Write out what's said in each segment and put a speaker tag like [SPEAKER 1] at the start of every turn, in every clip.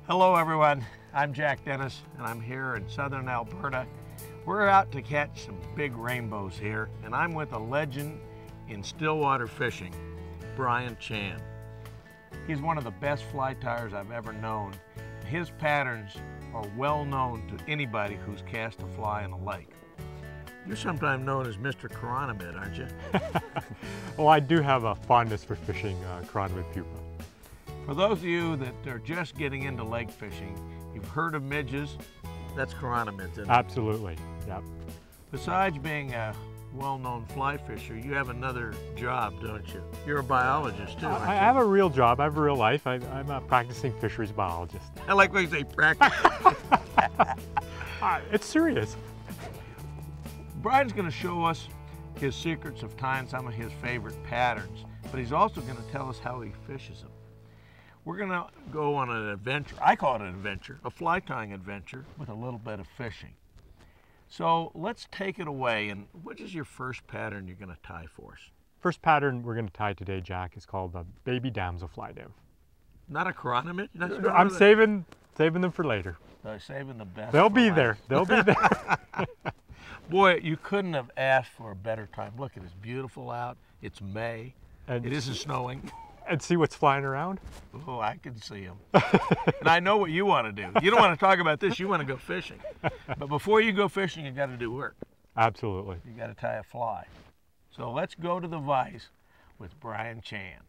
[SPEAKER 1] Hello everyone, I'm Jack Dennis and I'm here in southern Alberta. We're out to catch some big rainbows here, and I'm with a legend in Stillwater fishing, Brian Chan. He's one of the best fly tyers I've ever known. His patterns are well known to anybody who's cast a fly in a lake. You're sometimes known as Mr. Chironomid, aren't you?
[SPEAKER 2] Well, I do have a fondness for fishing chironomid pupa.
[SPEAKER 1] For those of you that are just getting into lake fishing, you've heard of midges. That's chironomids, isn't it?
[SPEAKER 2] Absolutely, yep.
[SPEAKER 1] Besides being a well-known fly fisher, you have another job, don't you? You're a biologist too, aren't you?
[SPEAKER 2] I have a real job, I have a real life. I'm a practicing fisheries biologist.
[SPEAKER 1] I like when you say practice.
[SPEAKER 2] It's serious.
[SPEAKER 1] Brian's going to show us his secrets of tying some of his favorite patterns, but he's also going to tell us how he fishes them. We're going to go on an adventure. I call it an adventure, a fly tying adventure with a little bit of fishing. So let's take it away. And what is your first pattern you're going to tie for us?
[SPEAKER 2] First pattern we're going to tie today, Jack, is called the baby damselfly nymph.
[SPEAKER 1] Not a chironomid?
[SPEAKER 2] I'm saving them for later.
[SPEAKER 1] So saving the best.
[SPEAKER 2] They'll be there. They'll be there.
[SPEAKER 1] Boy, you couldn't have asked for a better time. Look, it is beautiful out. It's May.
[SPEAKER 2] And
[SPEAKER 1] it isn't snowing.
[SPEAKER 2] And see what's flying around?
[SPEAKER 1] Oh, I can see them. And I know what you want to do. You don't want to talk about this. You want to go fishing. But before you go fishing, you got to do work.
[SPEAKER 2] Absolutely.
[SPEAKER 1] You got to tie a fly. So let's go to the vise with Brian Chan.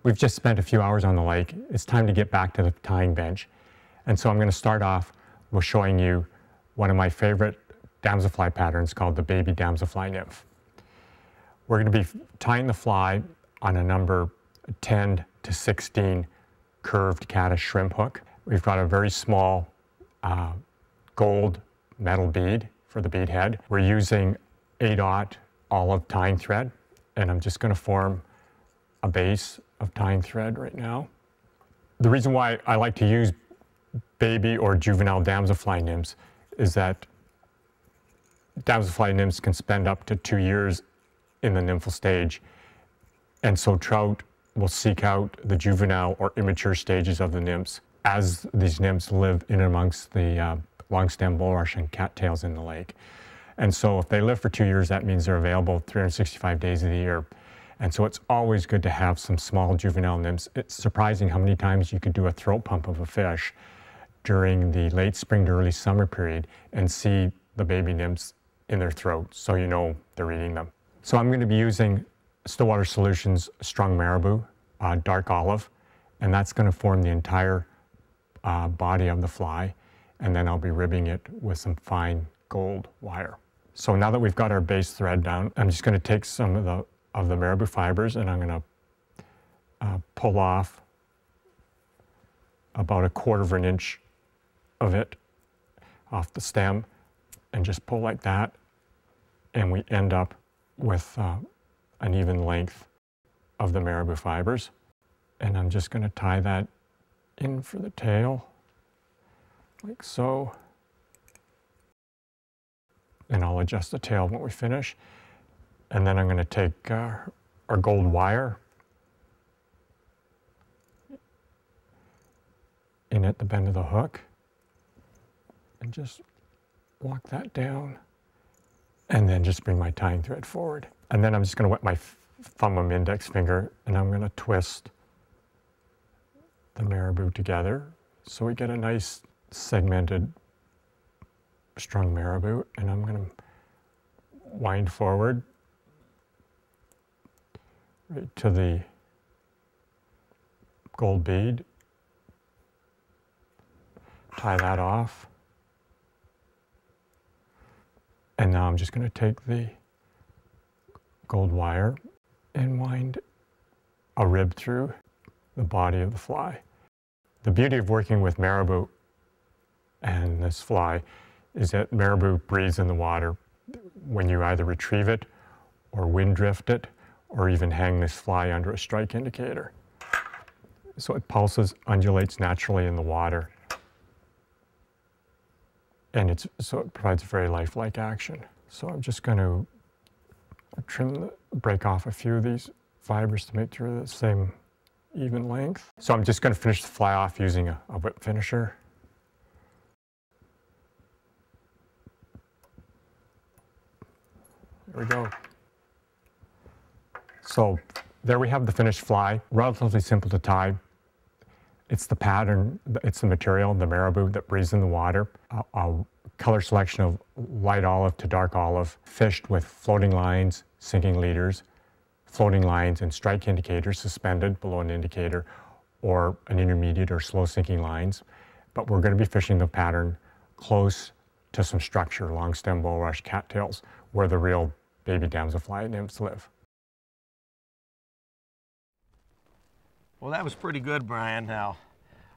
[SPEAKER 2] We've just spent a few hours on the lake. It's time to get back to the tying bench. And so I'm going to start off with showing you one of my favorite damselfly patterns called the baby damselfly nymph. We're going to be tying the fly on a number 10 to 16 curved caddis shrimp hook. We've got a very small gold metal bead for the bead head. We're using 8/0 olive tying thread, and I'm just going to form a base of tying thread right now. The reason why I like to use baby or juvenile damselfly nymphs is that damselfly nymphs can spend up to 2 years in the nymphal stage, and so trout will seek out the juvenile or immature stages of the nymphs as these nymphs live in amongst the long-stem bulrush and cattails in the lake. And so if they live for 2 years, that means they're available 365 days of the year. And so it's always good to have some small juvenile nymphs. It's surprising how many times you could do a throat pump of a fish during the late spring to early summer period and see the baby nymphs in their throat, so you know they're eating them. So I'm going to be using Stillwater Solutions Strung Marabou, dark olive, and that's going to form the entire body of the fly, and then I'll be ribbing it with some fine gold wire. So now that we've got our base thread down, I'm just going to take some of the marabou fibers, and I'm going to pull off about 1/4 of an inch of it off the stem and just pull like that, and we end up with an even length of the marabou fibers. And I'm just going to tie that in for the tail like so, and I'll adjust the tail when we finish. And then I'm going to take our gold wire in at the bend of the hook and just walk that down, and then just bring my tying thread forward. And then I'm just going to wet my thumb and index finger, and I'm going to twist the marabou together so we get a nice segmented strung marabou. And I'm going to wind forward right to the gold bead, tie that off, and now I'm just going to take the gold wire and wind a rib through the body of the fly. The beauty of working with marabou and this fly is that marabou breathes in the water when you either retrieve it or wind drift it, or even hang this fly under a strike indicator. So it pulses, undulates naturally in the water. and so it provides a very lifelike action. So I'm just going to break off a few of these fibers to make sure they're the same even length. So I'm just going to finish the fly off using a whip finisher. There we go. So there we have the finished fly, relatively simple to tie. It's the pattern, it's the material, the marabou that breathes in the water. A color selection of light olive to dark olive, fished with floating lines, sinking leaders, floating lines and strike indicators suspended below an indicator, or an intermediate or slow sinking lines. But we're going to be fishing the pattern close to some structure, long stem bulrush, cattails, where the real baby damselfly nymphs live.
[SPEAKER 1] Well, that was pretty good, Brian. Now,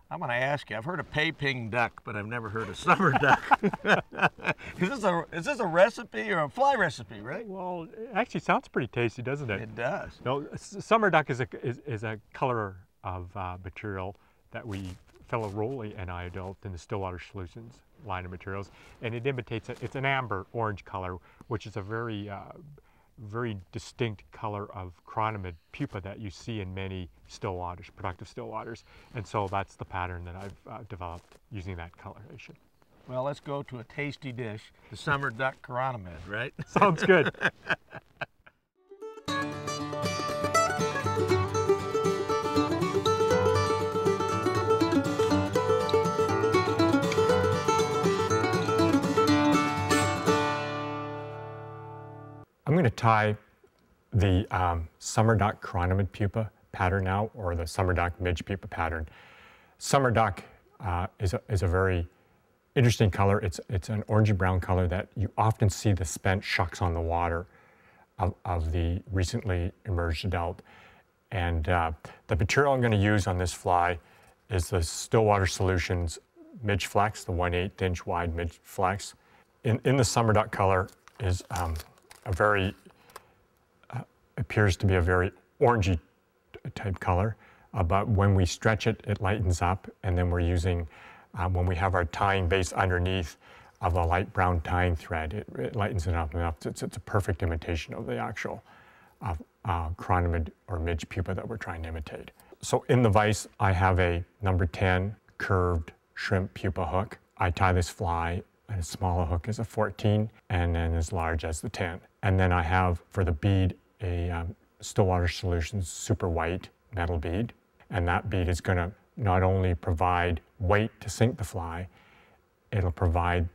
[SPEAKER 1] I'm going to ask you, I've heard of pei-ping duck, but I've never heard of summer duck. Is this a recipe or a fly recipe, right?
[SPEAKER 2] Well, it actually sounds pretty tasty, doesn't it?
[SPEAKER 1] It does.
[SPEAKER 2] No, summer duck is a color of material that fellow Rowley and I developed in the Stillwater Solutions line of materials, and it imitates it's an amber orange color, which is a very distinct color of chironomid pupa that you see in many stillwaters, productive stillwaters. And so that's the pattern that I've developed using that coloration.
[SPEAKER 1] Well, let's go to a tasty dish, the summer duck chironomid, right?
[SPEAKER 2] Sounds good. I'm going to tie the summer duck chironomid pupa pattern now, or the summer duck midge pupa pattern. Summer duck is a very interesting color. It's an orangey brown color that you often see the spent shucks on the water of the recently emerged adult. And the material I'm going to use on this fly is the Stillwater Solutions Midge Flex, the 1/8 inch wide Midge Flex. In the summer duck color is appears to be a very orangey type color, but when we stretch it, it lightens up, and then we're using, when we have our tying base underneath of a light brown tying thread, it lightens it up enough. It's a perfect imitation of the actual chironomid or midge pupa that we're trying to imitate. So in the vise, I have a number 10 curved shrimp pupa hook. I tie this fly, and as small a hook as a 14, and then as large as the 10. And then I have, for the bead, a Stillwater Solutions super white metal bead. And that bead is going to not only provide weight to sink the fly, it'll provide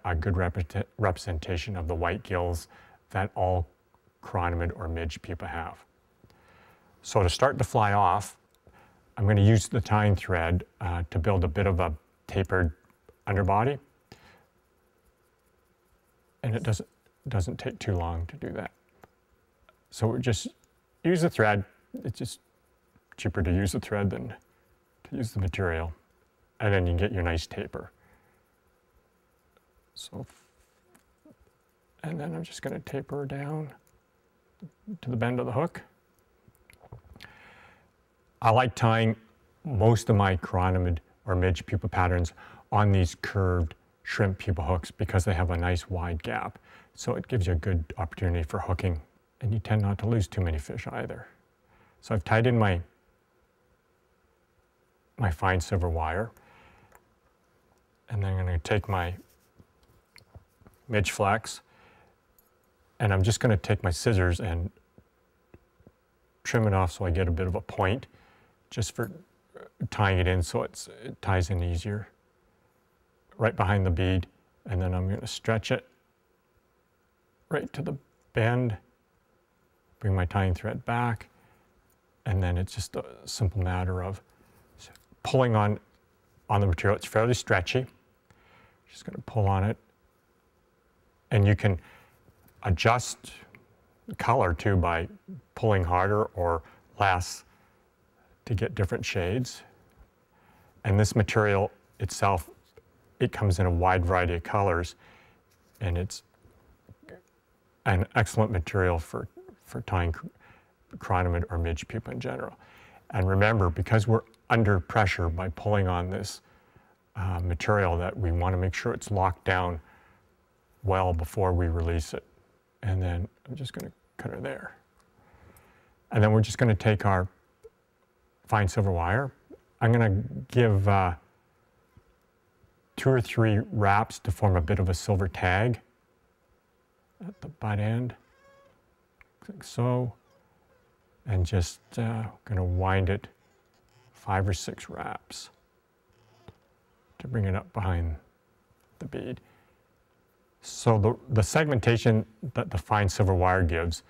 [SPEAKER 2] a good representation of the white gills that all chironomid or midge pupa have. So to start the fly off, I'm going to use the tying thread to build a bit of a tapered underbody. And it doesn't take too long to do that. So we just use the thread. It's just cheaper to use the thread than to use the material. And then you can get your nice taper. So, and then I'm just going to taper down to the bend of the hook. I like tying most of my chironomid or midge pupa patterns on these curved shrimp pupa hooks because they have a nice wide gap. So it gives you a good opportunity for hooking, and you tend not to lose too many fish either. So I've tied in my fine silver wire, and then I'm going to take my midge flex, and I'm just going to take my scissors and trim it off so I get a bit of a point, just for tying it in so it ties in easier, right behind the bead. And then I'm going to stretch it right to the bend, bring my tying thread back, and then it's just a simple matter of pulling on the material. It's fairly stretchy. Just going to pull on it, and you can adjust color too by pulling harder or less to get different shades. And this material itself, it comes in a wide variety of colors, and it's an excellent material for tying chironomid or midge pupa in general. And remember, because we're under pressure by pulling on this material that we want to make sure it's locked down well before we release it. And then I'm just going to cut her there. And then we're just going to take our fine silver wire. I'm going to give 2 or 3 wraps to form a bit of a silver tag at the butt end, like so. And just going to wind it 5 or 6 wraps to bring it up behind the bead. So the segmentation that the fine silver wire gives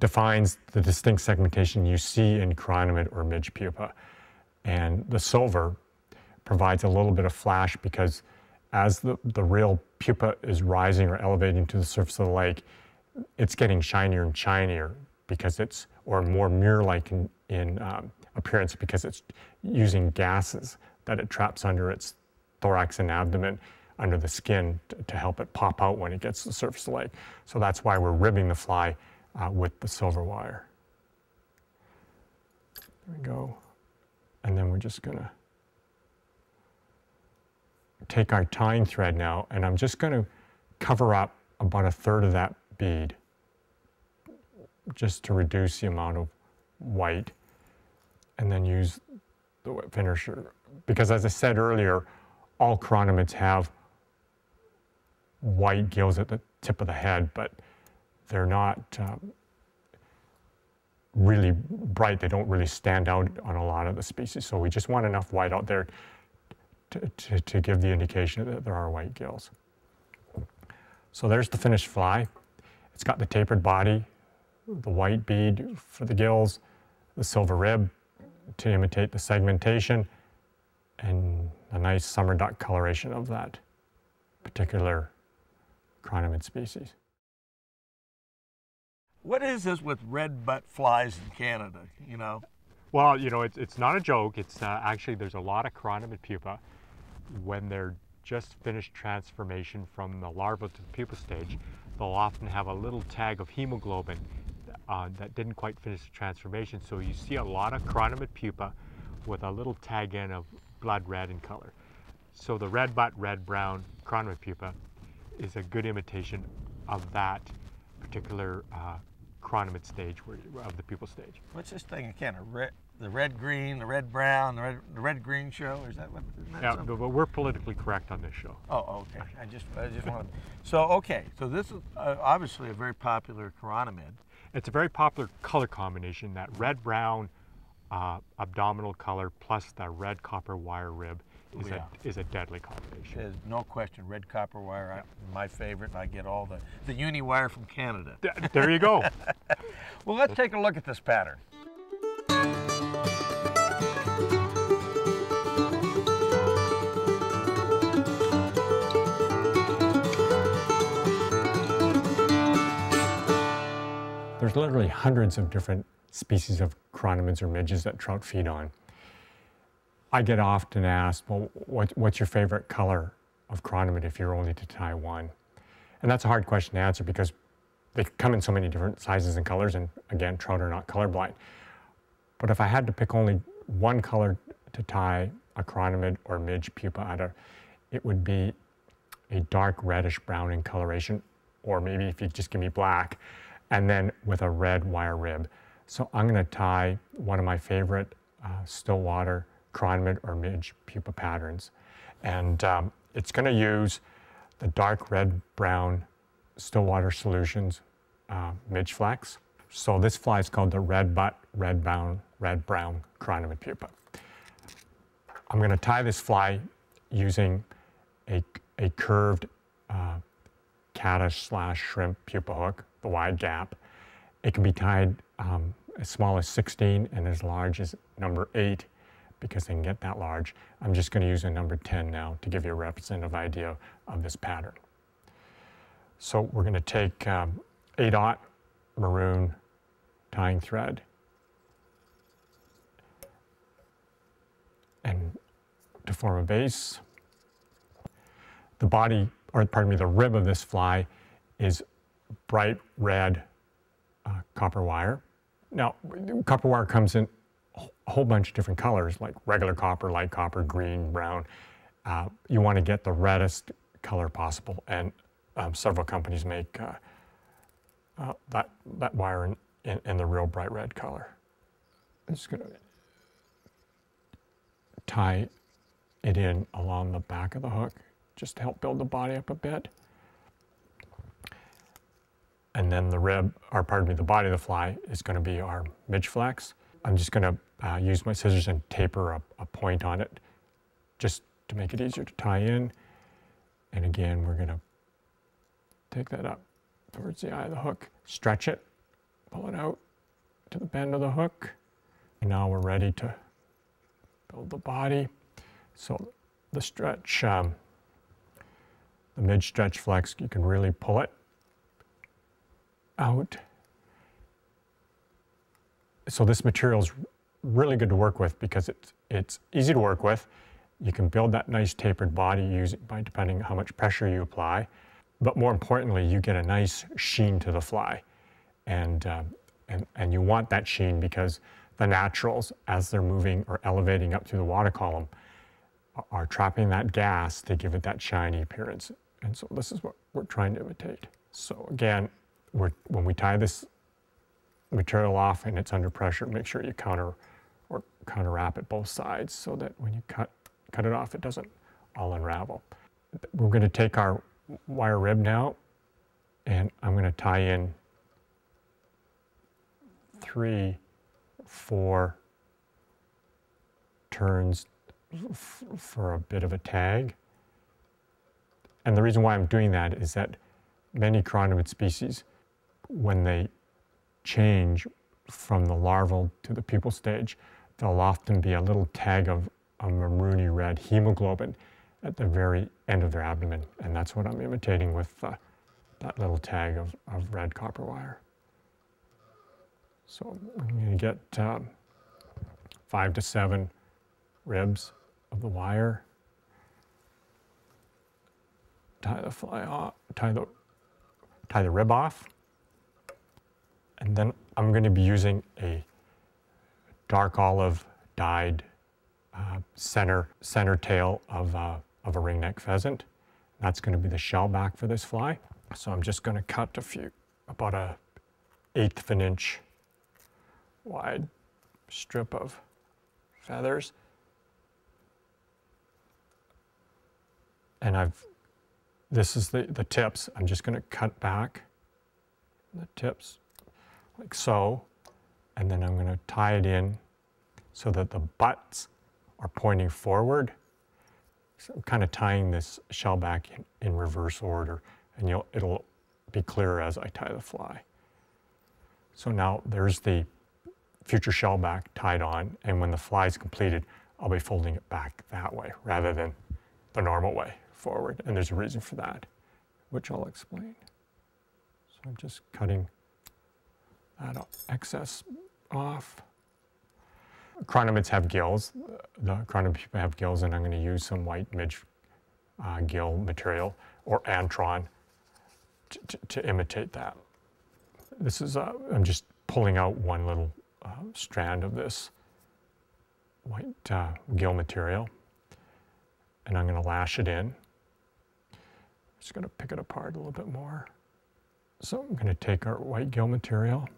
[SPEAKER 2] defines the distinct segmentation you see in chironomid or midge pupa. And the silver provides a little bit of flash because as the real pupa is rising or elevating to the surface of the lake, it's getting shinier and shinier because it's, or more mirror-like in appearance because it's using gases that it traps under its thorax and abdomen under the skin to help it pop out when it gets to the surface of the lake. So that's why we're ribbing the fly with the silver wire. There we go. And then we're just gonna take our tying thread now, and I'm just gonna cover up about 1/3 of that bead just to reduce the amount of white, and then use the wet finisher. Because as I said earlier, all chironomids have white gills at the tip of the head, but they're not really bright. They don't really stand out on a lot of the species. So we just want enough white out there to give the indication that there are white gills. So there's the finished fly. It's got the tapered body, the white bead for the gills, the silver rib to imitate the segmentation, and a nice summer duck coloration of that particular chironomid species.
[SPEAKER 1] What is this with red butt flies in Canada, you know?
[SPEAKER 2] Well, you know, it's not a joke. It's actually, there's a lot of chironomid pupa when they're just finished transformation from the larva to the pupa stage. They'll often have a little tag of hemoglobin that didn't quite finish the transformation. So you see a lot of chironomid pupa with a little tag in of blood red in color. So the red butt, red brown chironomid pupa is a good imitation of that particular chironomid stage of the pupal stage.
[SPEAKER 1] What's this thing again? The red green, the red brown, the red green show? Is that what?
[SPEAKER 2] Yeah, but we're politically correct on this show.
[SPEAKER 1] Oh, okay. I just wanted. So okay, so this is obviously a very popular chironomid.
[SPEAKER 2] It's a very popular color combination. That red brown abdominal color plus the red copper wire rib is a deadly combination.
[SPEAKER 1] There's no question. Red copper wire, my favorite, and I get all the uni wire from Canada.
[SPEAKER 2] There you go.
[SPEAKER 1] Well, let's take a look at this pattern.
[SPEAKER 2] There's literally hundreds of different species of chironomids or midges that trout feed on. I get often asked, well, what's your favorite color of chironomid if you're only to tie one? And that's a hard question to answer because they come in so many different sizes and colors, and again, trout are not colorblind. But if I had to pick only one color to tie a chironomid or midge pupa out of, it would be a dark reddish brown in coloration, or maybe if you just give me black, and then with a red wire rib. So I'm going to tie one of my favorite Stillwater chironomid or midge pupa patterns. And it's going to use the dark red brown Stillwater Solutions midge flex. So this fly is called the red butt, red brown chironomid pupa. I'm going to tie this fly using a curved caddis/shrimp pupa hook, the wide gap. It can be tied as small as 16 and as large as number 8 because they can get that large. I'm just going to use a number 10 now to give you a representative idea of this pattern. So we're going to take 8/0 maroon tying thread and to form a base. The body, or pardon me, the rib of this fly is bright red copper wire. Now, copper wire comes in a whole bunch of different colors, like regular copper, light copper, green, brown. You want to get the reddest color possible, and several companies make that wire in the real bright red color. I'm just going to tie it in along the back of the hook, just to help build the body up a bit. And then the the body of the fly is going to be our midge flex. I'm just going to use my scissors and taper a point on it, just to make it easier to tie in. And again, we're going to take that up towards the eye of the hook, stretch it, pull it out to the bend of the hook. And now we're ready to build the body. So the stretch, the midge stretch flex, you can really pull it out. So this material is really good to work with because it's easy to work with. You can build that nice tapered body depending on how much pressure you apply. But more importantly, you get a nice sheen to the fly. And you want that sheen because the naturals, as they're moving or elevating up through the water column, are trapping that gas to give it that shiny appearance. And so this is what we're trying to imitate. So again, when we tie this material off and it's under pressure, make sure you counterwrap it both sides so that when you cut it off, it doesn't all unravel. We're going to take our wire rib now, and I'm going to tie in 3, 4 turns for a bit of a tag. And the reason why I'm doing that is that many chironomid species, when they change from the larval to the pupal stage, there'll often be a little tag of a maroony red hemoglobin at the very end of their abdomen. And that's what I'm imitating with that little tag of red copper wire. So I'm going to get 5 to 7 ribs of the wire. Tie the fly off, tie the rib off. And then I'm going to be using a dark olive dyed center tail of a ringneck pheasant. That's going to be the shell back for this fly. So I'm just going to cut about a 1/8 of an inch wide strip of feathers. And this is the tips. I'm just going to cut back the tips like so, and then I'm going to tie it in so that the butts are pointing forward. So I'm kind of tying this shell back in reverse order, and it'll be clearer as I tie the fly. So now there's the future shell back tied on, and when the fly is completed, I'll be folding it back that way rather than the normal way forward, and there's a reason for that, which I'll explain. So I'm just cutting that excess off. Chironomids have gills. The chironomid pupa have gills, and I'm going to use some white midge gill material or antron to imitate that. This is, I'm just pulling out one little strand of this white gill material, and I'm going to lash it in. Just going to pick it apart a little bit more. So I'm going to take our white gill material,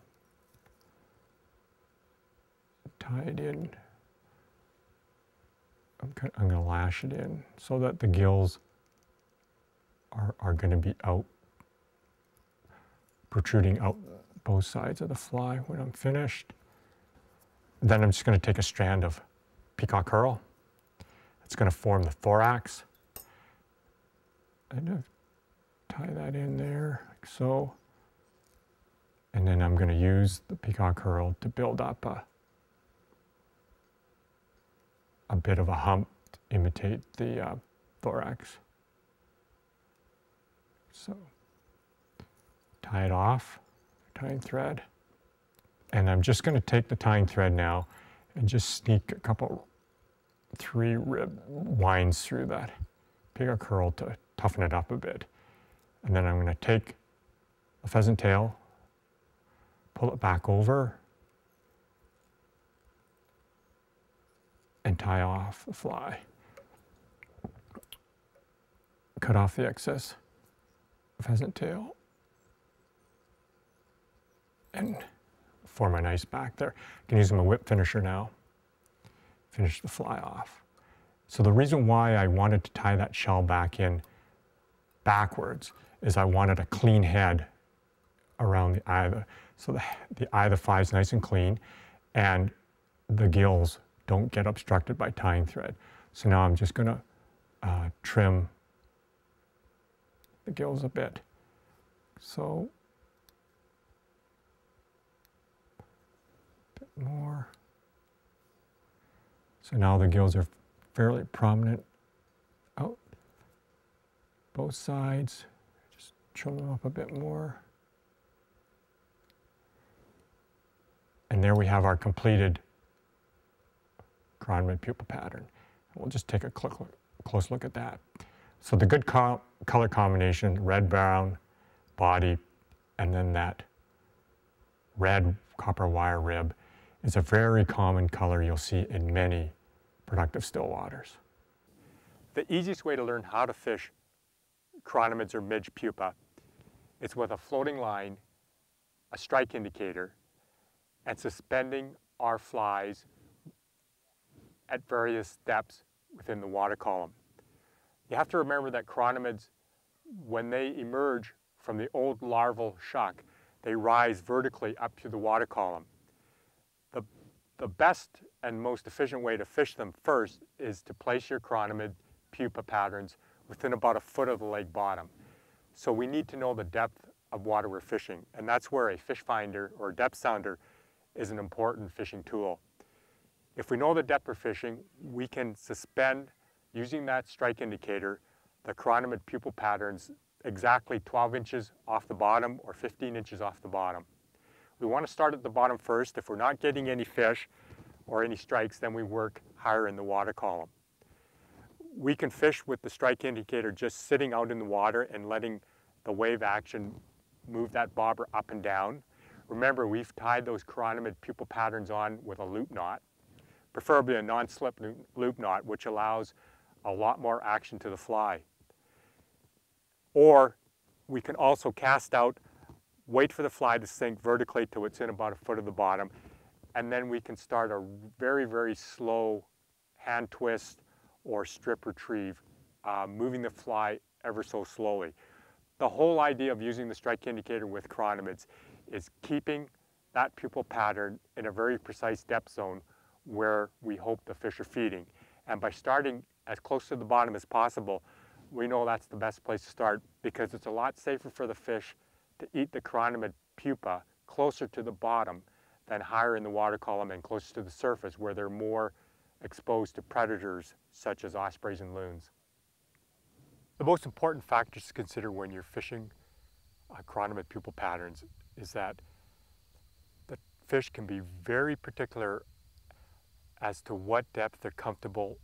[SPEAKER 2] tie it in. I'm going to lash it in so that the gills are going to be protruding out both sides of the fly when I'm finished. Then I'm just going to take a strand of peacock herl. It's going to form the thorax. And tie that in there like so. And then I'm going to use the peacock herl to build up a bit of a hump to imitate the thorax. So tie it off, tying thread. And I'm just going to take the tying thread now and just sneak a couple, 3 rib winds through that peacock herl to toughen it up a bit. And then I'm going to take the pheasant tail, pull it back over, and tie off the fly. Cut off the excess pheasant tail and form a nice back there. I can use my whip finisher now. Finish the fly off. So the reason why I wanted to tie that shell back in backwards is I wanted a clean head around the eye, so the eye of the fly is nice and clean, and the gills don't get obstructed by tying thread. So now I'm just going to trim the gills a bit. So a bit more. So now the gills are fairly prominent out both sides. Just trim them up a bit more. And there we have our completed chironomid pupil pattern. We'll just take a close look at that. So the good color combination, red-brown body, and then that red copper wire rib is a very common color you'll see in many productive still waters. The easiest way to learn how to fish chironomids or midge pupa is with a floating line, a strike indicator, and suspending our flies at various depths within the water column. You have to remember that chironomids, when they emerge from the old larval shuck, they rise vertically up to the water column. The best and most efficient way to fish them first is to place your chironomid pupa patterns within about a foot of the lake bottom. So we need to know the depth of water we're fishing, and that's where a fish finder or depth sounder is an important fishing tool. If we know the depth we're fishing, we can suspend, using that strike indicator, the chironomid pupil patterns exactly 12 inches off the bottom or 15 inches off the bottom. We want to start at the bottom first. If we're not getting any fish or any strikes, then we work higher in the water column. We can fish with the strike indicator just sitting out in the water and letting the wave action move that bobber up and down. Remember, we've tied those chironomid pupil patterns on with a loop knot, preferably a non-slip loop knot, which allows a lot more action to the fly. Or we can also cast out, wait for the fly to sink vertically till it's in about a foot of the bottom, and then we can start a very, very slow hand twist or strip retrieve, moving the fly ever so slowly. The whole idea of using the strike indicator with chironomids is keeping that pupil pattern in a very precise depth zone where we hope the fish are feeding. And by starting as close to the bottom as possible, we know that's the best place to start because it's a lot safer for the fish to eat the chironomid pupa closer to the bottom than higher in the water column and closer to the surface where they're more exposed to predators such as ospreys and loons. The most important factors to consider when you're fishing chironomid pupil patterns is that the fish can be very particular as to what depth they're comfortable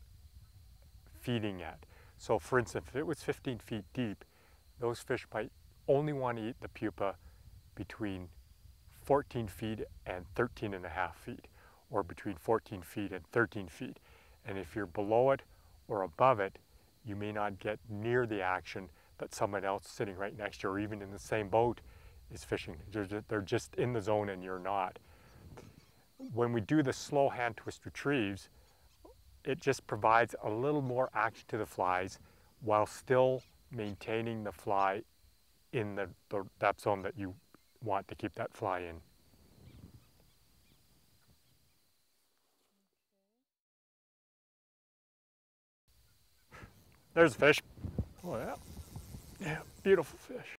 [SPEAKER 2] feeding at. So for instance, if it was 15 feet deep, those fish might only want to eat the pupa between 14 feet and 13 and a half feet, or between 14 feet and 13 feet. And if you're below it or above it, you may not get near the action that someone else sitting right next to you or even in the same boat is fishing. They're just in the zone and you're not. When we do the slow hand twist retrieves, it just provides a little more action to the flies while still maintaining the fly in the depth zone that you want to keep that fly in. There's a fish. Oh yeah. Yeah, beautiful fish.